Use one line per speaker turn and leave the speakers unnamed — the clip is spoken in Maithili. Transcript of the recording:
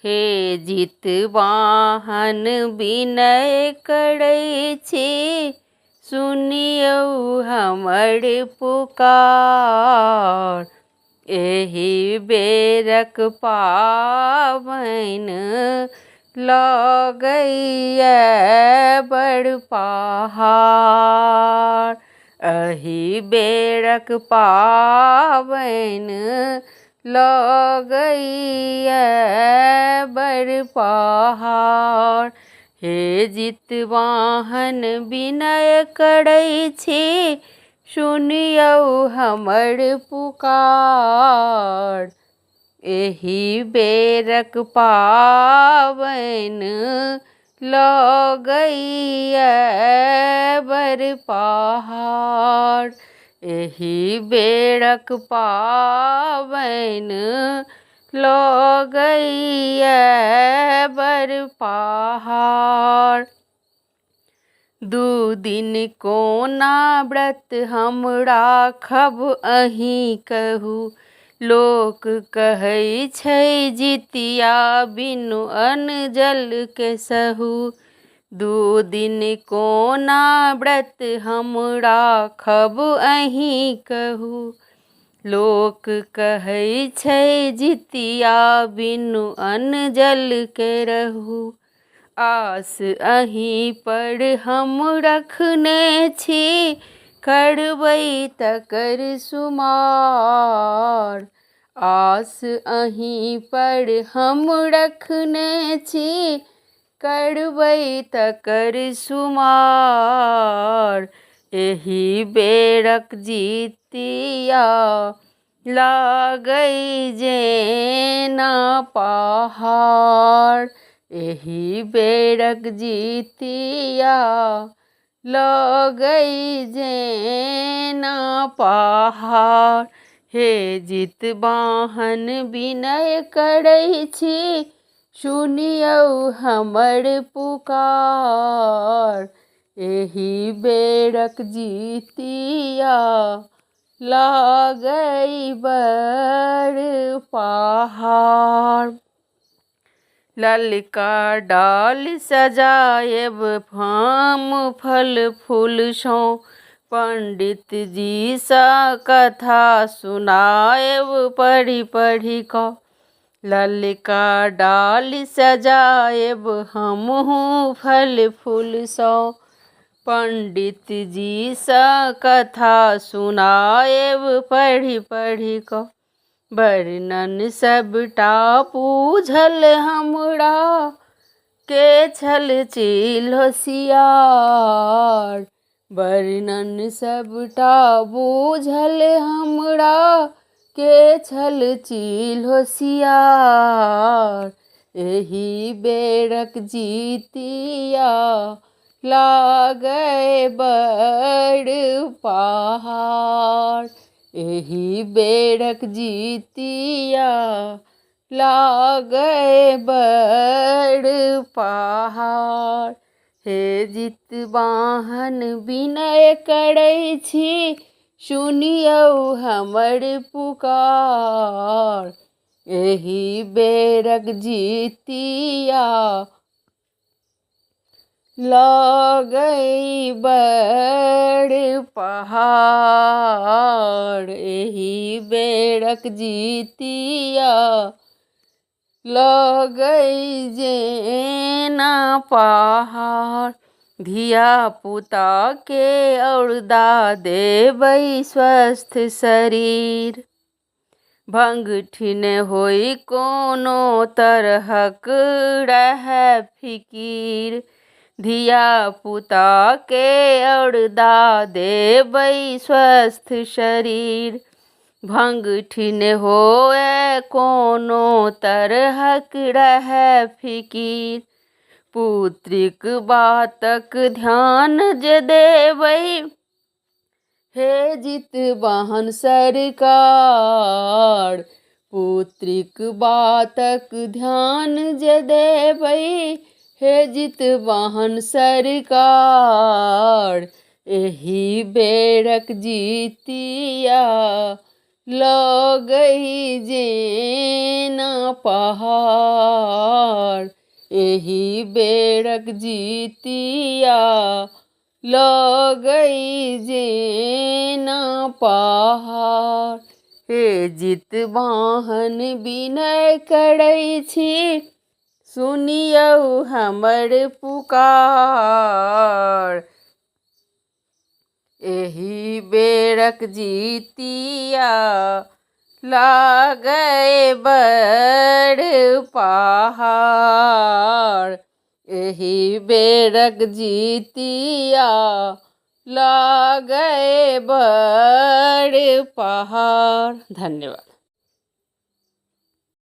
हे जितवाहन विनय करै छी, सुनियौ हमर पुकार। एहि बेरक पाबनि लगैया बड़ पहाड़। एहि बेरक पाबनि लगैया बड़ पहाड़। हे जितवाहन विनय करै छी, सुनियौ हमर पुकार। एहि बेरक पाबनि लगैया बड़ पहाड़। एहि बेरक पाबनि लगैया बड़ पहाड़। 2 दिन कोना व्रत हम राखब अहीँ कहू। लोक कहै छै जितिया बिनु अन्न जल के सहू। 2 दिन कोना व्रत हम राखब अहीँ कहू। लोक कहै छै जितिया बिनु अन्न जल के रहू। आस अहीँ पर हम रखने छी, करबै तकर सुमार। आस अहीँ पर हम रखने छी, करबै तकर सुमार। एहि बेरक जितिया लागै जेना पहाड़। एहि बेरक जितिया लगै जेना पहाड़। हे जितवाहन विनय करै छी, सुनियौ हमर पुकार। एहि बेरक जितिया लागै बड़ पहाड़। ललका डाली सजायब फाम फल फूल सँ, पंडित जी सा कथा सुनायब पढ़ि पढ़ि कऽ। ललका डाली सजायब हमहूँ फल फूल सँ, पंडित जी सा कथा सुनायब पढ़ि पढ़ि कऽ। वर्णन सबटा बूझल हमरा, के छल चील होशियार। वर्णन सबटा बूझल हमरा, के छल चील होशियार। एहि बेरक जितिया लागै बड़ पहाड़। एहि बेरक जितिया लागै बड़ पहाड़। हे जितवाहन विनय करै छी, सुनियौ हमर पुकार। एहि बेरक जितिया लागै बड़ पहाड़। एहि बेरक जितिया लागै जेना पहाड़। धिया पुता के औरदा देबै स्वस्थ शरीर, भंगठिन होय कोनो तरहक रहै फिकीर। धिया पुता के औरदा देबै स्वस्थ शरीर, भंगठिन होय कोनो तरहक रहै फिकीर। पुत्रिक बातक ध्यान जे देबै, हे जितवाहन सरकार। पुत्रिक बातक ध्यान जे देबै, हे जितवाहन सरकार। एहि बेरक जितिया लगई जेना पहाड़। एही बेड़क जीतिया लगई जेना पहाड़। हे जितवाहन विनय करै छी, सुनियौ हमर पुकार। एही बेड़क जीतिया लागै बड़ पहाड़। एही बेड़क जीतिया लागै बड़ पहाड़। धन्यवाद।